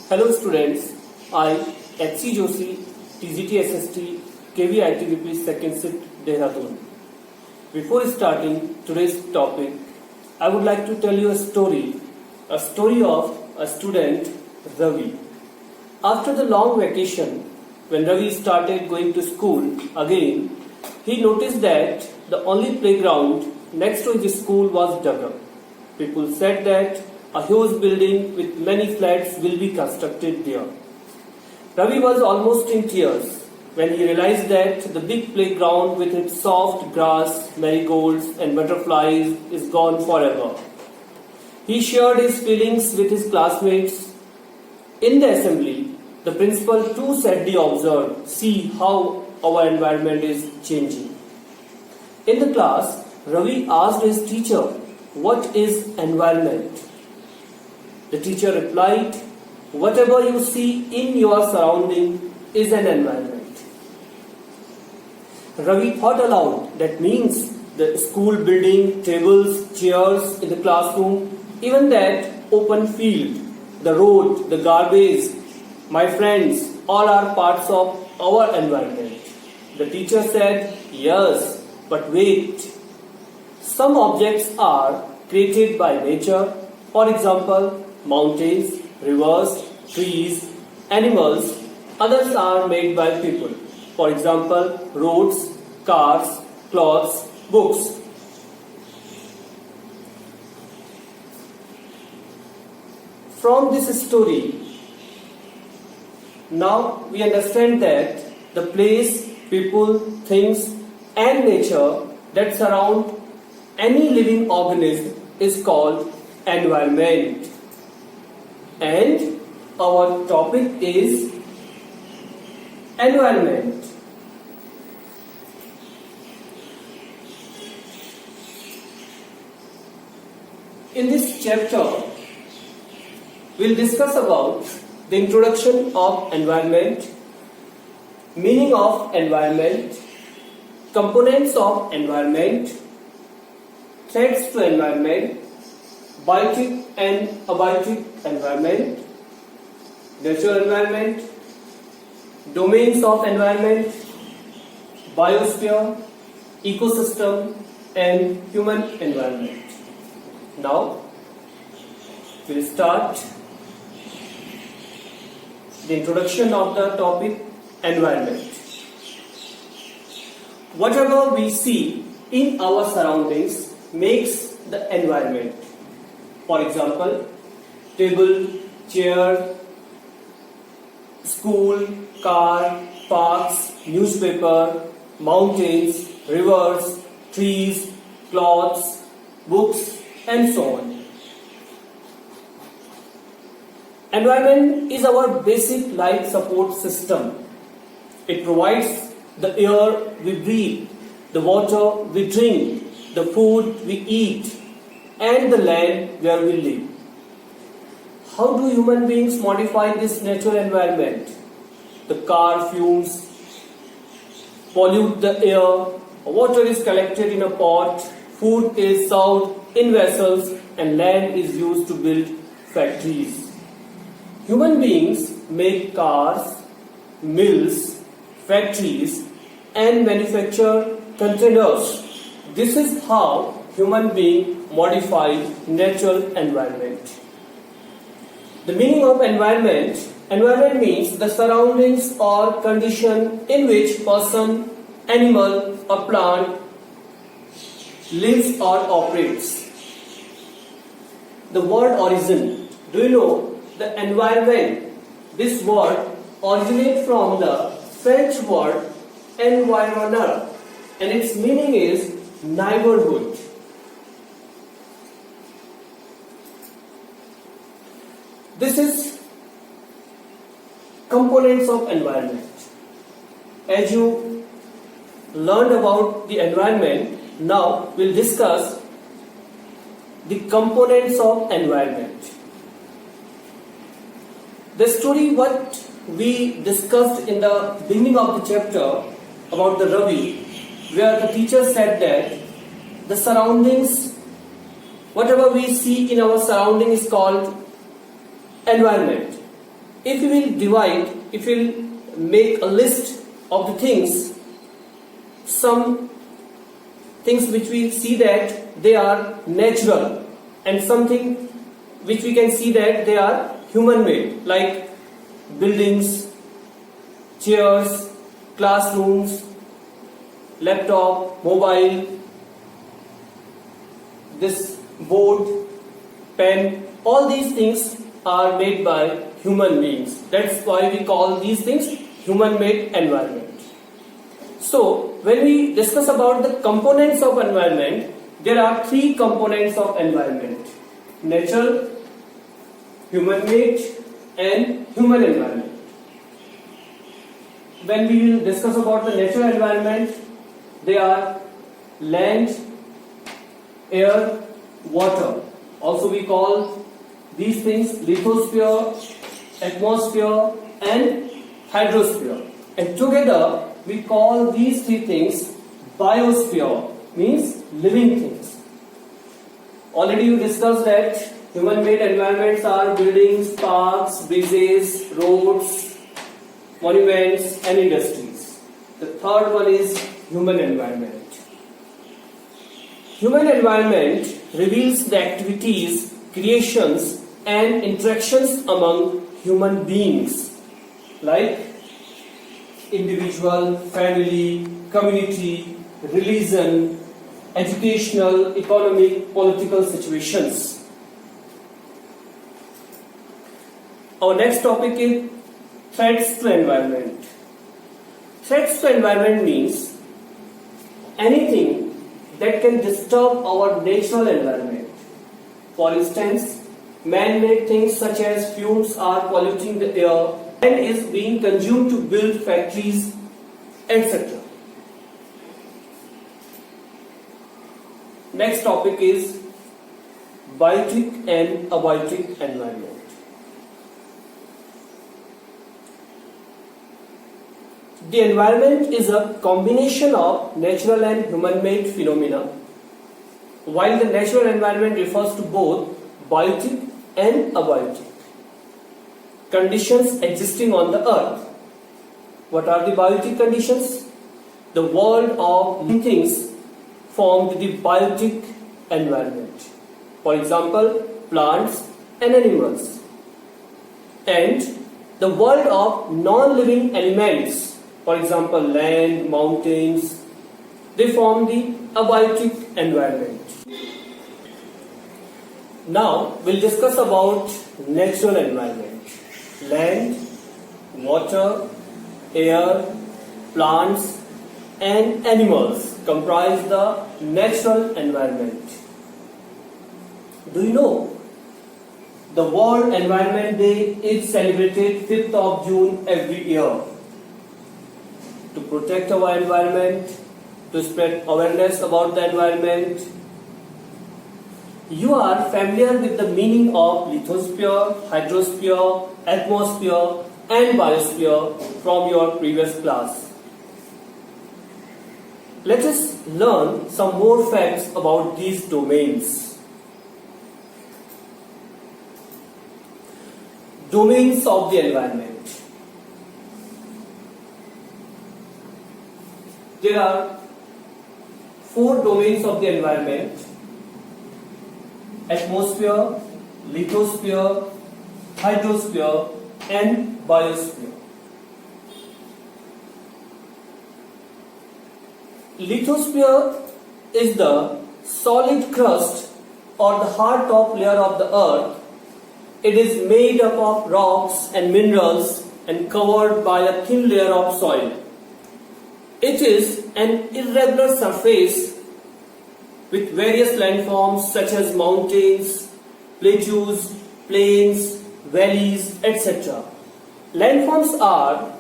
Hello students, I HC Joshi, TGT SST, KVIT second shift, Dehradun. Before starting today's topic, I would like to tell you a story of a student, Ravi. After the long vacation, when Ravi started going to school again, he noticed that the only playground next to his school was dug up. People said that a huge building with many flats will be constructed there. Ravi was almost in tears when he realized that the big playground with its soft grass, marigolds and butterflies is gone forever. He shared his feelings with his classmates. In the assembly, the principal too sadly observed, "See how our environment is changing." In the class, Ravi asked his teacher, "What is environment?" The teacher replied, "Whatever you see in your surrounding is an environment." Ravi thought aloud, that means the school building, tables, chairs in the classroom, even that open field, the road, the garbage, my friends, all are parts of our environment. The teacher said, "Yes, but wait. Some objects are created by nature, for example, mountains, rivers, trees, animals. Others are made by people, for example, roads, cars, clothes, books." From this story, now we understand that the place, people, things and nature that surround any living organism is called environment. And our topic is environment. In this chapter, we'll discuss about the introduction of environment, meaning of environment, components of environment, threats to environment, biotic and abiotic environment, natural environment, domains of environment, biosphere, ecosystem and human environment. Now, we'll start the introduction of the topic environment. Whatever we see in our surroundings makes the environment. For example, table, chair, school, car, parks, newspaper, mountains, rivers, trees, clothes, books, and so on. Environment is our basic life support system. It provides the air we breathe, the water we drink, the food we eat, and the land where we live. How do human beings modify this natural environment? The car fumes pollute the air, water is collected in a pot, food is served in vessels, and land is used to build factories. Human beings make cars, mills, factories, and manufacture containers. This is how human beings modify natural environment. The meaning of environment. Environment means the surroundings or condition in which person, animal or plant lives or operates. The word origin. Do you know the environment? This word originates from the French word environner, and its meaning is neighborhood. This is components of environment. As you learned about the environment, now we'll discuss the components of environment. The story what we discussed in the beginning of the chapter about the Ravi, where the teacher said that the surroundings, whatever we see in our surrounding is called environment. if we will divide, if we will make a list of the things, some things which we see that they are natural and something which we can see that they are human made, like buildings, chairs, classrooms, laptop, mobile, this board, pen, all these things are made by human beings. That's why we call these things human made environment. So when we discuss about the components of environment, there are three components of environment: natural, human made and human environment. When we will discuss about the natural environment, they are land, air, water. Also we call these things lithosphere, atmosphere and hydrosphere. And together we call these three things biosphere, means living things. Already we discussed that human-made environments are buildings, parks, bridges, roads, monuments and industries. The third one is human environment. Human environment reveals the activities, creations and interactions among human beings like individual, family, community, religion, educational, economic, political situations. Our next topic is threats to environment. Threats to environment means anything that can disturb our natural environment. For instance, man-made things such as fumes are polluting the air and is being consumed to build factories, etc. Next topic is biotic and abiotic environment. The environment is a combination of natural and human-made phenomena, while the natural environment refers to both biotic and abiotic conditions existing on the earth. What are the biotic conditions? The world of living things formed the biotic environment. For example, plants and animals. And the world of non-living elements, for example, land, mountains, they form the abiotic environment. Now we'll discuss about natural environment. Land, water, air, plants and animals comprise the natural environment. Do you know the World Environment Day is celebrated 5th of June every year to protect our environment, to spread awareness about the environment. You are familiar with the meaning of lithosphere, hydrosphere, atmosphere and biosphere from your previous class. Let us learn some more facts about these domains. Domains of the environment. There are 4 domains of the environment: atmosphere, lithosphere, hydrosphere and biosphere. Lithosphere is the solid crust or the heart of layer of the earth. It is made up of rocks and minerals and covered by a thin layer of soil. It is an irregular surface with various landforms such as mountains, plateaus, plains, valleys, etc. Landforms are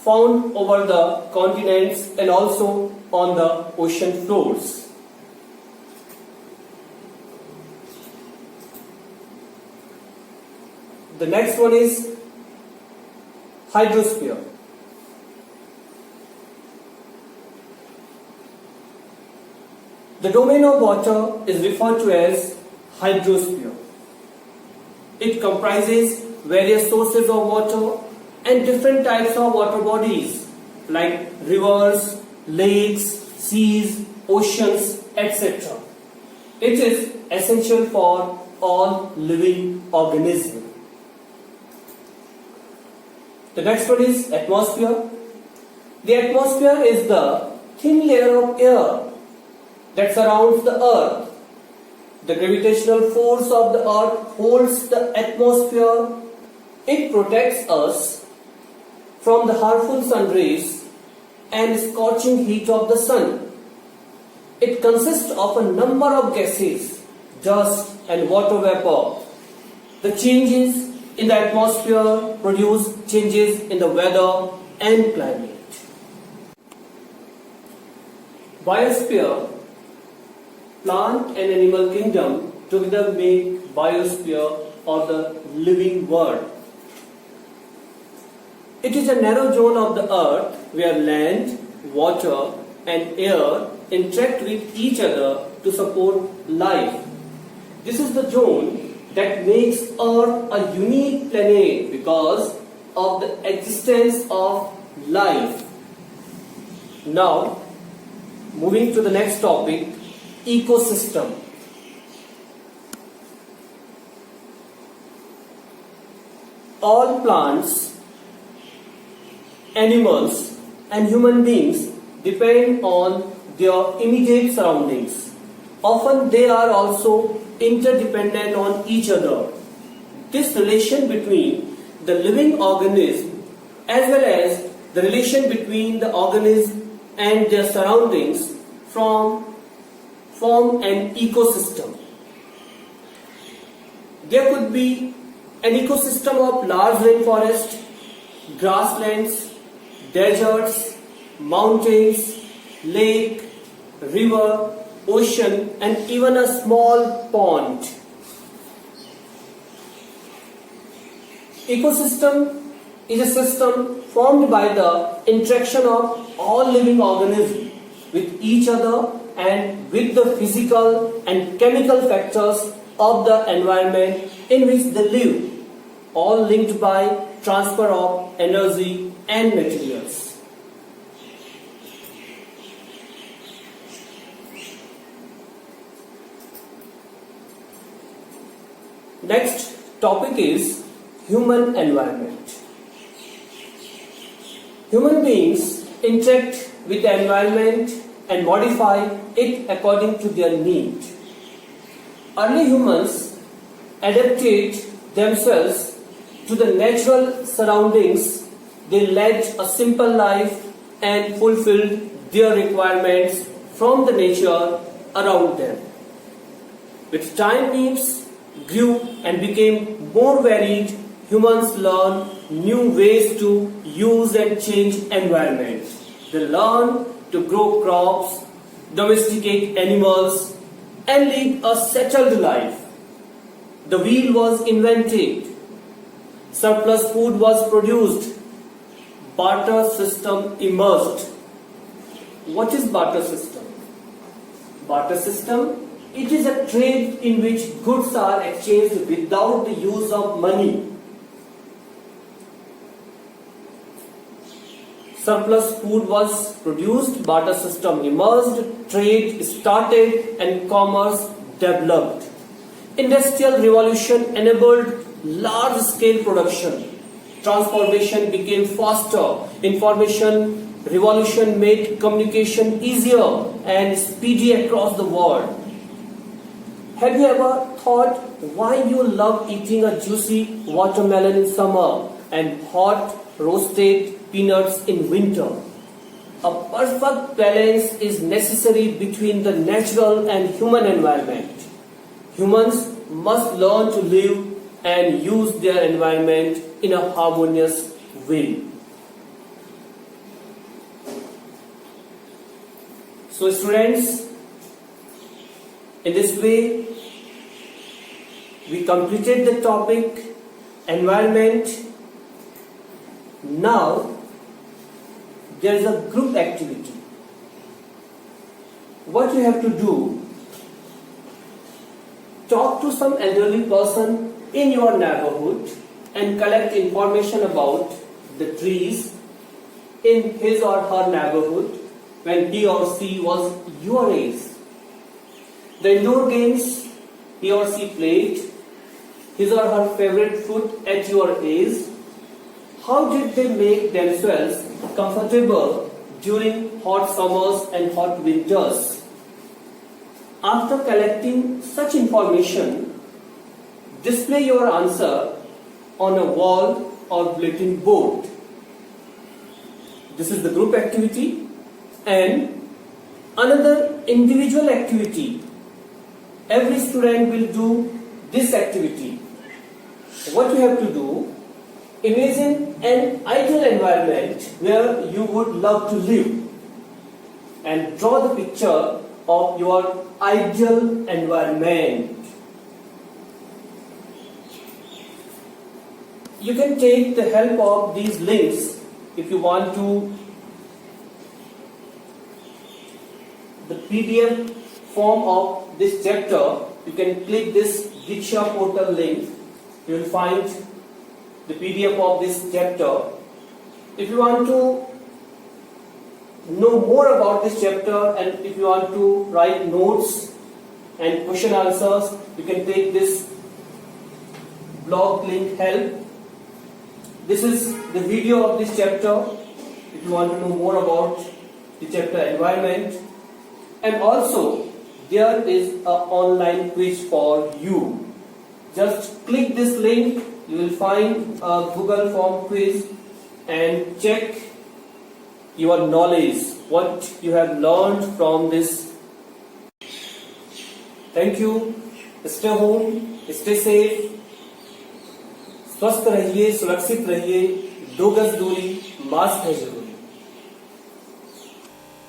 found over the continents and also on the ocean floors. The next one is hydrosphere. The domain of water is referred to as hydrosphere. It comprises various sources of water and different types of water bodies like rivers, lakes, seas, oceans, etc. It is essential for all living organisms. The next one is atmosphere. The atmosphere is the thin layer of air that surrounds the earth. The gravitational force of the earth holds the atmosphere. It protects us from the harmful sun rays and scorching heat of the sun. It consists of a number of gases, dust and water vapor. The changes in the atmosphere produce changes in the weather and climate. Biosphere, plant and animal kingdom together make biosphere or the living world. It is a narrow zone of the earth where land, water and air interact with each other to support life. This is the zone that makes Earth a unique planet because of the existence of life. Now, moving to the next topic, ecosystem. All plants, animals and human beings depend on their immediate surroundings. Often they are also interdependent on each other. This relation between the living organism as well as the relation between the organism and their surroundings form an ecosystem. There could be an ecosystem of large rainforest, grasslands, deserts, mountains, lake, river, ocean and even a small pond. Ecosystem is a system formed by the interaction of all living organisms with each other and with the physical and chemical factors of the environment in which they live, all linked by transfer of energy and materials. Next topic is human environment. Human beings interact with the environment and modify it according to their need. Early humans adapted themselves to the natural surroundings. They led a simple life and fulfilled their requirements from the nature around them. With time, beings grew and became more varied. Humans learn new ways to use and change environment. They learn to grow crops, domesticate animals, and lead a settled life. The wheel was invented. Surplus food was produced. Barter system emerged. What is barter system? Barter system, it is a trade in which goods are exchanged without the use of money. Surplus food was produced, barter system emerged, trade started and commerce developed. Industrial revolution enabled large-scale production. Transformation became faster. Information revolution made communication easier and speedy across the world. Have you ever thought why you love eating a juicy watermelon in summer and hot roasted peanuts in winter? A perfect balance is necessary between the natural and human environment. Humans must learn to live and use their environment in a harmonious way. So students, in this way, we completed the topic environment. Now, there is a group activity. What you have to do, talk to some elderly person in your neighborhood and collect information about the trees in his or her neighborhood when he or she was your age. The indoor games he or she played, his or her favorite food at your age. How did they make themselves comfortable during hot summers and hot winters? After collecting such information, display your answer on a wall or bulletin board. This is the group activity. And another individual activity. Every student will do this activity. What you have to do, imagine an ideal environment where you would love to live and draw the picture of your ideal environment. You can take the help of these links if you want to. The PDF form of this chapter, you can click this Diksha portal link. You will find the PDF of this chapter. If you want to know more about this chapter and if you want to write notes and question answers, you can take this blog link help. This is the video of this chapter if you want to know more about the chapter environment. And also there is an online quiz for you. Just click this link, you will find a Google form quiz and check your knowledge, what you have learned from this. Thank you. Stay home, stay safe. स्वस्थ रहिए, सुरक्षित रहिए, 2 गज दूरी, mask है जरूर.